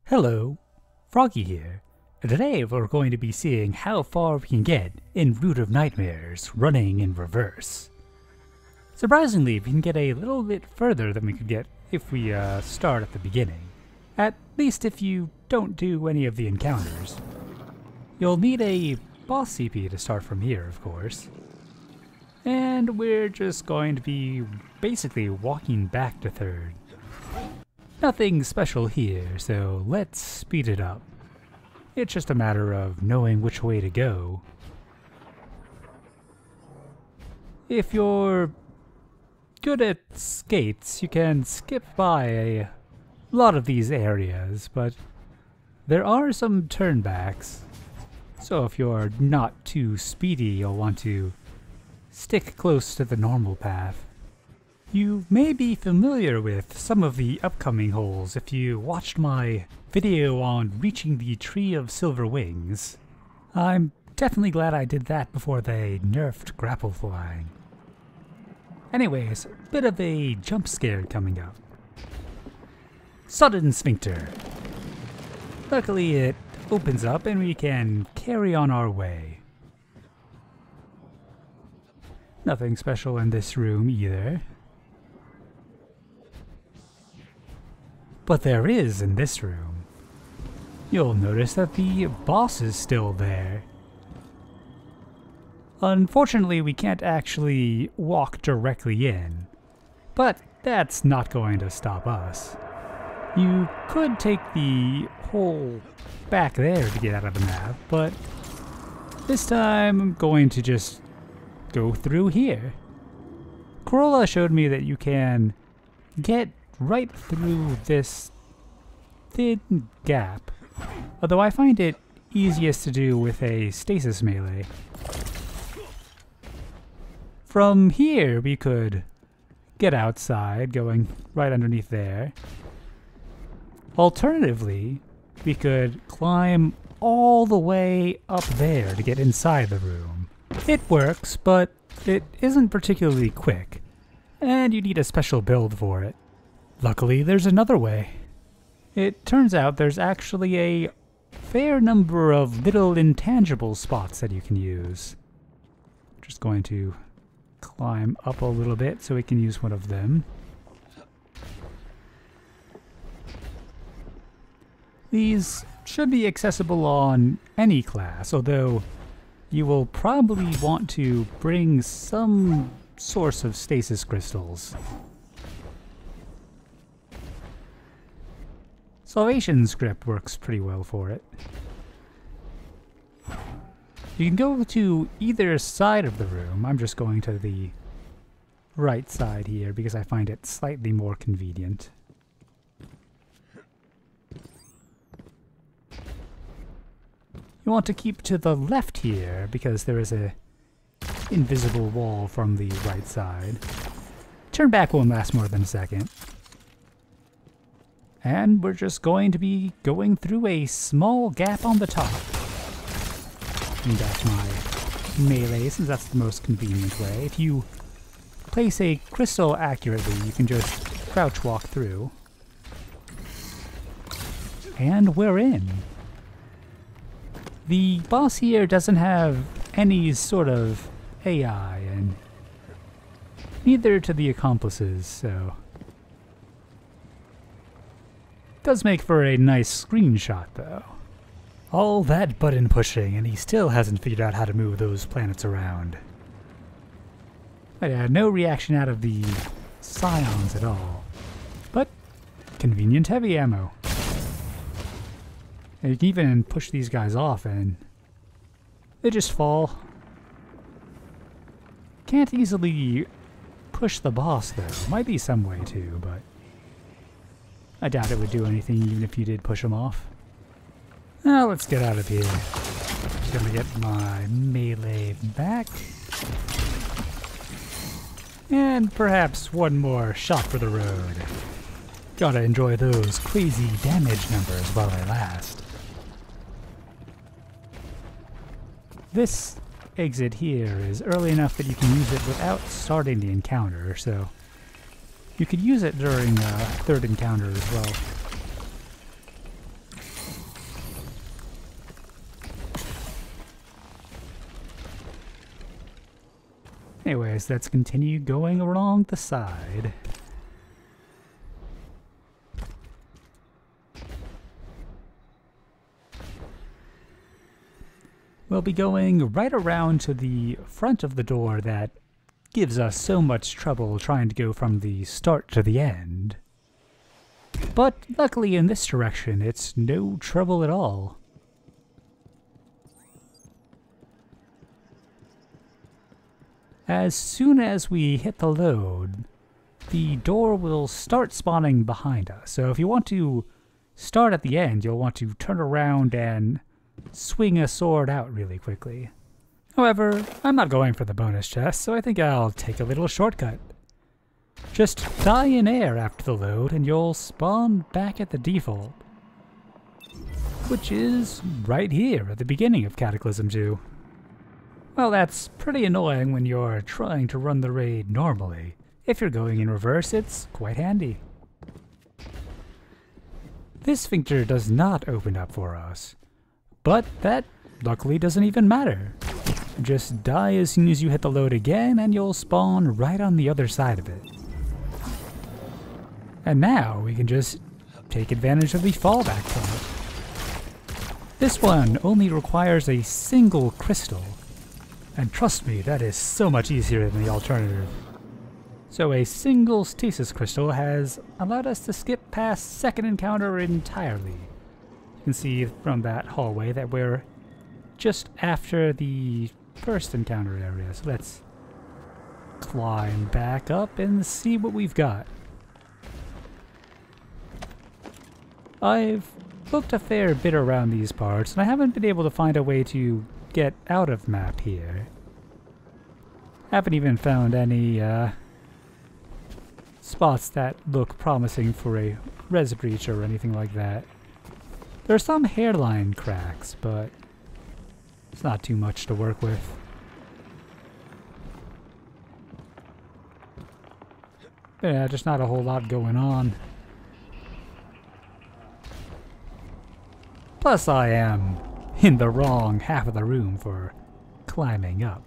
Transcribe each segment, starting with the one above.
Hello, Froggy here, and today we're going to be seeing how far we can get in Root of Nightmares running in reverse. Surprisingly, we can get a little bit further than we could get if we start at the beginning, at least if you don't do any of the encounters. You'll need a boss CP to start from here, of course, and we're just going to be basically walking back to 3rd. Nothing special here, so let's speed it up. It's just a matter of knowing which way to go. If you're good at skates, you can skip by a lot of these areas, but there are some turnbacks. So if you're not too speedy, you'll want to stick close to the normal path. You may be familiar with some of the upcoming holes if you watched my video on reaching the Tree of Silver Wings. I'm definitely glad I did that before they nerfed grapple flying. Anyways, a bit of a jump scare coming up. Sudden Sphincter. Luckily it opens up and we can carry on our way. Nothing special in this room either. But there is in this room. You'll notice that the boss is still there. Unfortunately, we can't actually walk directly in, but that's not going to stop us. You could take the hole back there to get out of the map, but this time I'm going to just go through here. Corolla showed me that you can get right through this thin gap, although I find it easiest to do with a stasis melee. From here we could get outside, going right underneath there. Alternatively, we could climb all the way up there to get inside the room. It works, but it isn't particularly quick, and you need a special build for it. Luckily, there's another way. It turns out there's actually a fair number of little intangible spots that you can use. Just going to climb up a little bit so we can use one of them. These should be accessible on any class, although you will probably want to bring some source of stasis crystals. Salvation script works pretty well for it. You can go to either side of the room. I'm just going to the right side here because I find it slightly more convenient. You want to keep to the left here because there is a invisible wall from the right side. Turn back won't last more than a second. And we're just going to be going through a small gap on the top. And that's my melee, since that's the most convenient way. If you place a crystal accurately, you can just crouch walk through. And we're in. The boss here doesn't have any sort of AI, and neither do the accomplices, so does make for a nice screenshot, though. All that button pushing, and he still hasn't figured out how to move those planets around. I had no reaction out of the scions at all. But convenient heavy ammo. And you can even push these guys off, and they just fall. Can't easily push the boss, though. Might be some way to, but I doubt it would do anything even if you did push him off. Now let's get out of here. Just gonna get my melee back. And perhaps one more shot for the road. Gotta enjoy those crazy damage numbers while they last. This exit here is early enough that you can use it without starting the encounter, so you could use it during 3rd encounter as well. Anyways, let's continue going along the side. We'll be going right around to the front of the door that gives us so much trouble trying to go from the start to the end. But luckily in this direction, it's no trouble at all. As soon as we hit the load, the door will start spawning behind us. So if you want to start at the end, you'll want to turn around and swing a sword out really quickly. However, I'm not going for the bonus chest, so I think I'll take a little shortcut. Just die in air after the load and you'll spawn back at the default, which is right here at the beginning of Cataclysm 2. Well, that's pretty annoying when you're trying to run the raid normally. If you're going in reverse, it's quite handy. This sphincter does not open up for us, but that luckily doesn't even matter. Just die as soon as you hit the load again and you'll spawn right on the other side of it. And now we can just take advantage of the fallback point. This one only requires a single crystal, and trust me, that is so much easier than the alternative. So a single stasis crystal has allowed us to skip past second encounter entirely. You can see from that hallway that we're just after the first encounter area. So let's climb back up and see what we've got. I've looked a fair bit around these parts, and I haven't been able to find a way to get out of map here. Haven't even found any spots that look promising for a res breach or anything like that. There are some hairline cracks, but it's not too much to work with. But yeah, just not a whole lot going on. Plus I am in the wrong half of the room for climbing up.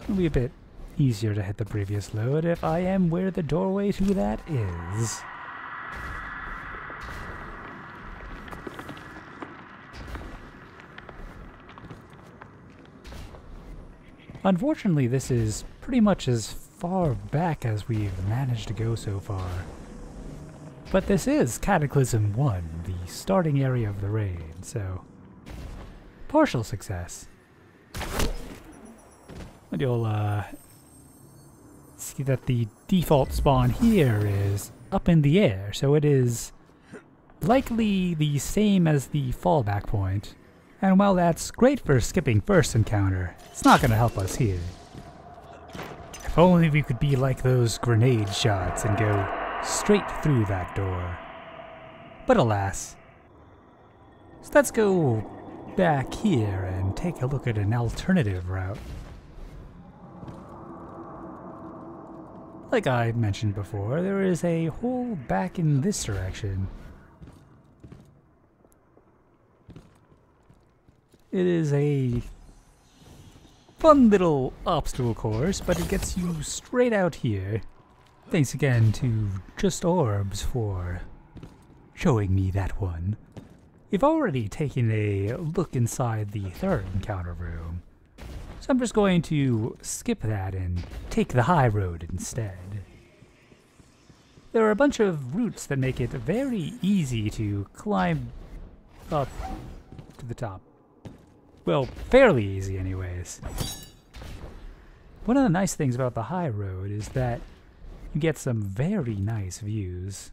It'll be a bit easier to hit the previous load if I am where the doorway to that is. Unfortunately, this is pretty much as far back as we've managed to go so far. But this is Cataclysm 1, the starting area of the raid, so partial success. And you'll see that the default spawn here is up in the air, so it is likely the same as the fallback point. And while that's great for skipping first encounter, it's not going to help us here. If only we could be like those grenade shots and go straight through that door. But alas. So let's go back here and take a look at an alternative route. Like I mentioned before, there is a hole back in this direction. It is a fun little obstacle course, but it gets you straight out here. Thanks again to Just Orbs for showing me that one. We've already taken a look inside the third encounter room, so I'm just going to skip that and take the high road instead. There are a bunch of routes that make it very easy to climb up to the top. Well, fairly easy anyways. One of the nice things about the high road is that you get some very nice views.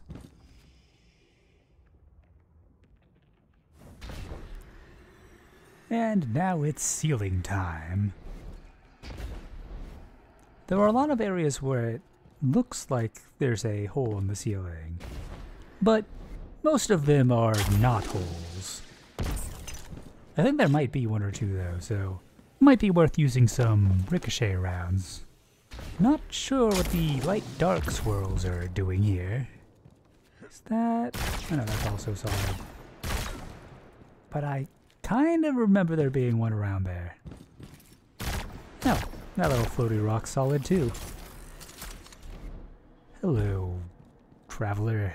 And now it's ceiling time. There are a lot of areas where it looks like there's a hole in the ceiling, but most of them are not holes. I think there might be one or two though, so it might be worth using some ricochet rounds. Not sure what the light-dark swirls are doing here. Is that... Oh no, that's also solid. But I kind of remember there being one around there. No, that little floaty rock's solid too. Hello, traveler.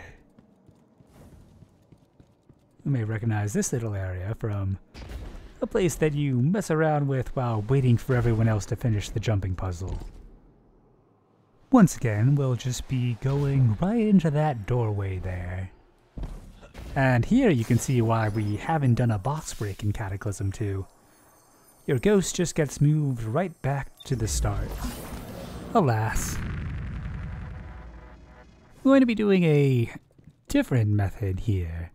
You may recognize this little area from a place that you mess around with while waiting for everyone else to finish the jumping puzzle. Once again, we'll just be going right into that doorway there. And here you can see why we haven't done a box break in Cataclysm 2. Your ghost just gets moved right back to the start. Alas. We're going to be doing a different method here.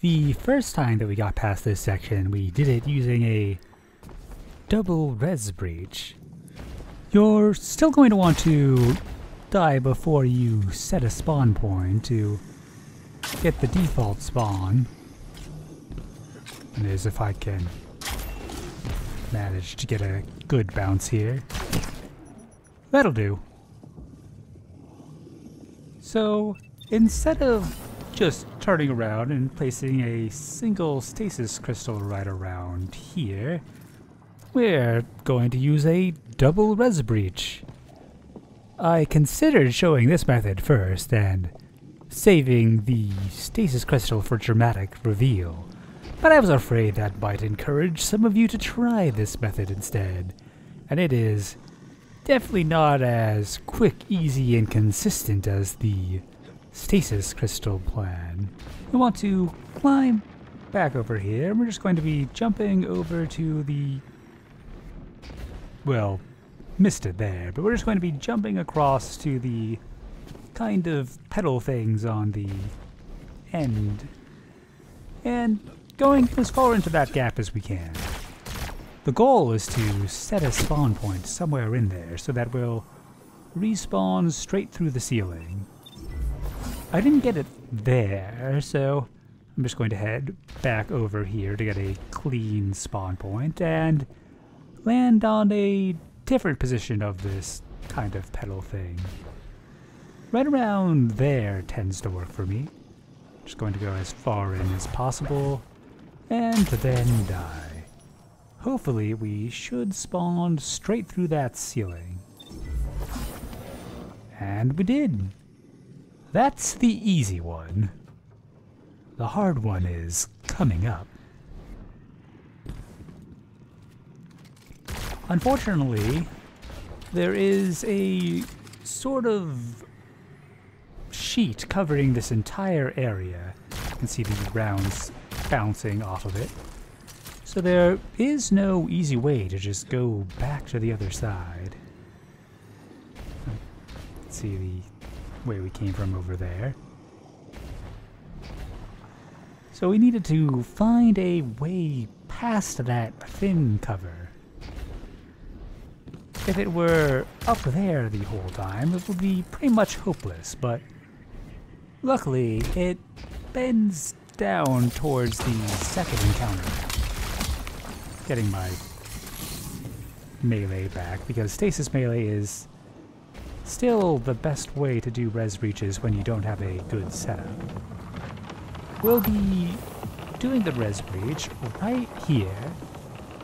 The first time that we got past this section, we did it using a double res breach. You're still going to want to die before you set a spawn point to get the default spawn. And as if I can manage to get a good bounce here. That'll do. So instead of just turning around and placing a single stasis crystal right around here, we're going to use a double res breach. I considered showing this method first and saving the stasis crystal for dramatic reveal, but I was afraid that might encourage some of you to try this method instead, and it is definitely not as quick, easy, and consistent as the stasis crystal plan. We want to climb back over here. We're just going to be jumping over to the... well, missed it there, but we're just going to be jumping across to the kind of pedal things on the end and going as far into that gap as we can. The goal is to set a spawn point somewhere in there so that we'll respawn straight through the ceiling. I didn't get it there, so I'm just going to head back over here to get a clean spawn point and land on a different position of this kind of pedal thing. Right around there tends to work for me. Just going to go as far in as possible and then die. Hopefully we should spawn straight through that ceiling. And we did. That's the easy one. The hard one is coming up. Unfortunately, there is a sort of sheet covering this entire area. You can see the rounds bouncing off of it. So there is no easy way to just go back to the other side. Let's see the way we came from over there. So we needed to find a way past that thin cover. If it were up there the whole time, it would be pretty much hopeless, but luckily it bends down towards the second encounter. Getting my melee back, because stasis melee is still the best way to do res breaches when you don't have a good setup. We'll be doing the res breach right here,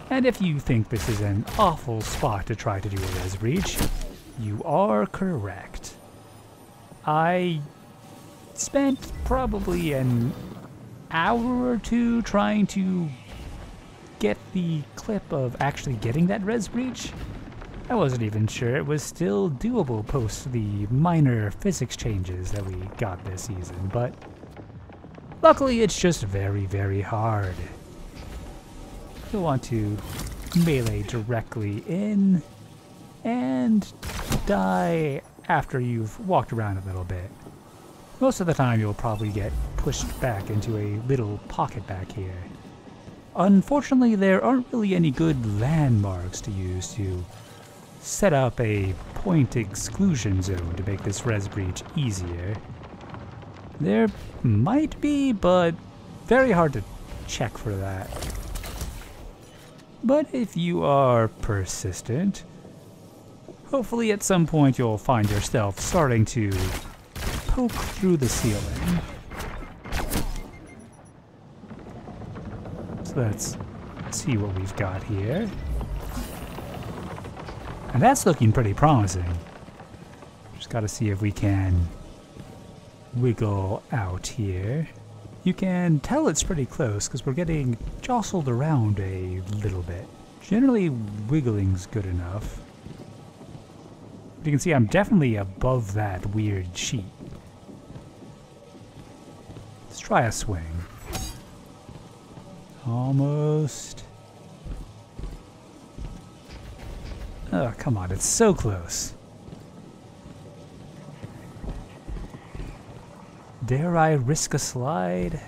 and if you think this is an awful spot to try to do a res breach, you are correct. I spent probably an hour or two trying to get the clip of actually getting that res breach. I wasn't even sure it was still doable post the minor physics changes that we got this season, but luckily it's just very, very hard. You'll want to melee directly in and die after you've walked around a little bit. Most of the time you'll probably get pushed back into a little pocket back here. Unfortunately, there aren't really any good landmarks to use to set up a point exclusion zone to make this res breach easier. There might be, but very hard to check for that. But if you are persistent, hopefully at some point you'll find yourself starting to poke through the ceiling. let's see what we've got here. And that's looking pretty promising. Just gotta see if we can wiggle out here. You can tell it's pretty close because we're getting jostled around a little bit. Generally, wiggling's good enough. But you can see I'm definitely above that weird sheet. Let's try a swing. Almost. Oh, come on, it's so close. Dare I risk a slide?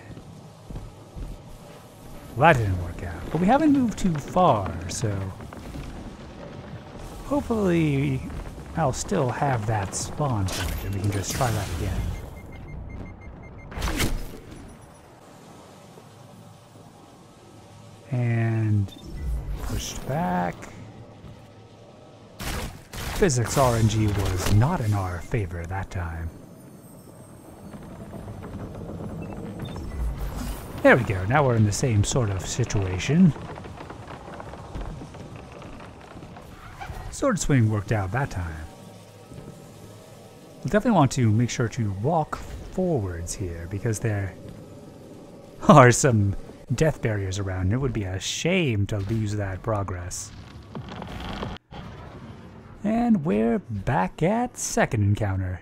Well, that didn't work out. But we haven't moved too far, so hopefully I'll still have that spawn point and we can just try that again. And pushed back. Physics RNG was not in our favor that time. There we go, now we're in the same sort of situation. Sword swing worked out that time. We'll definitely want to make sure to walk forwards here because there are some death barriers around. It would be a shame to lose that progress. And we're back at second encounter.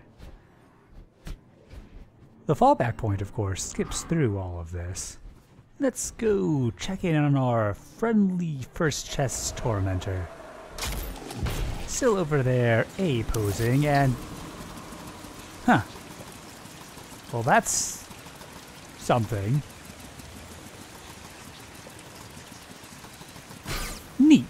The fallback point, of course, skips through all of this. Let's go check in on our friendly first chest Tormentor. Still over there, A-posing, and... Huh. Well, that's... something. Neat.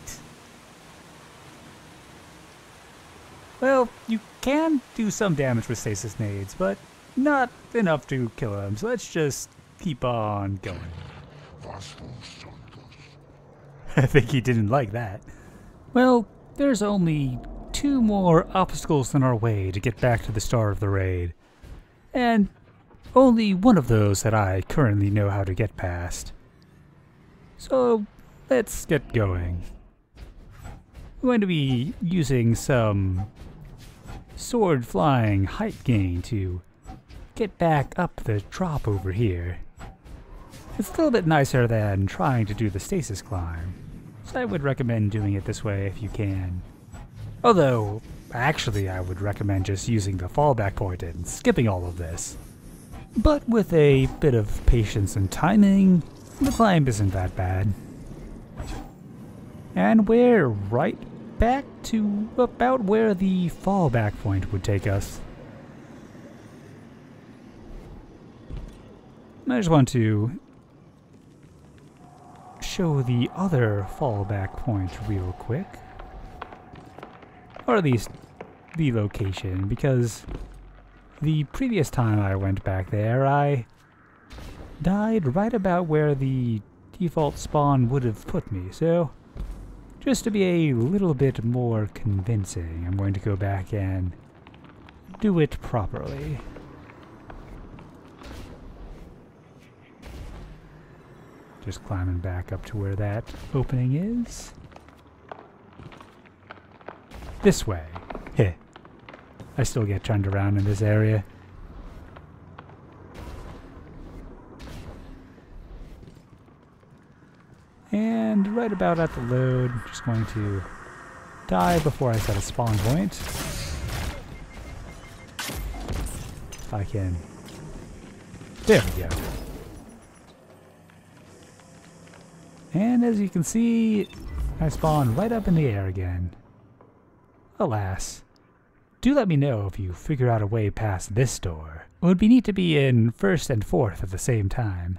Well, you can do some damage with stasis nades, but not enough to kill him, so let's just keep on going. I think he didn't like that. Well, there's only 2 more obstacles in our way to get back to the start of the raid, and only one of those that I currently know how to get past. So, let's get going. I'm going to be using some sword flying height gain to get back up the drop over here. It's a little bit nicer than trying to do the stasis climb, so I would recommend doing it this way if you can. Although, actually I would recommend just using the fallback point and skipping all of this. But with a bit of patience and timing, the climb isn't that bad. And we're right back to about where the fallback point would take us. I just want to show the other fallback point real quick. Or at least the location, because the previous time I went back there, I died right about where the default spawn would have put me, so just to be a little bit more convincing, I'm going to go back and do it properly. Just climbing back up to where that opening is. This way. Heh. I still get turned around in this area. And right about at the load, just going to die before I set a spawn point. If I can. There we go. And as you can see, I spawn right up in the air again. Alas. Do let me know if you figure out a way past this door. It would be neat to be in first and fourth at the same time.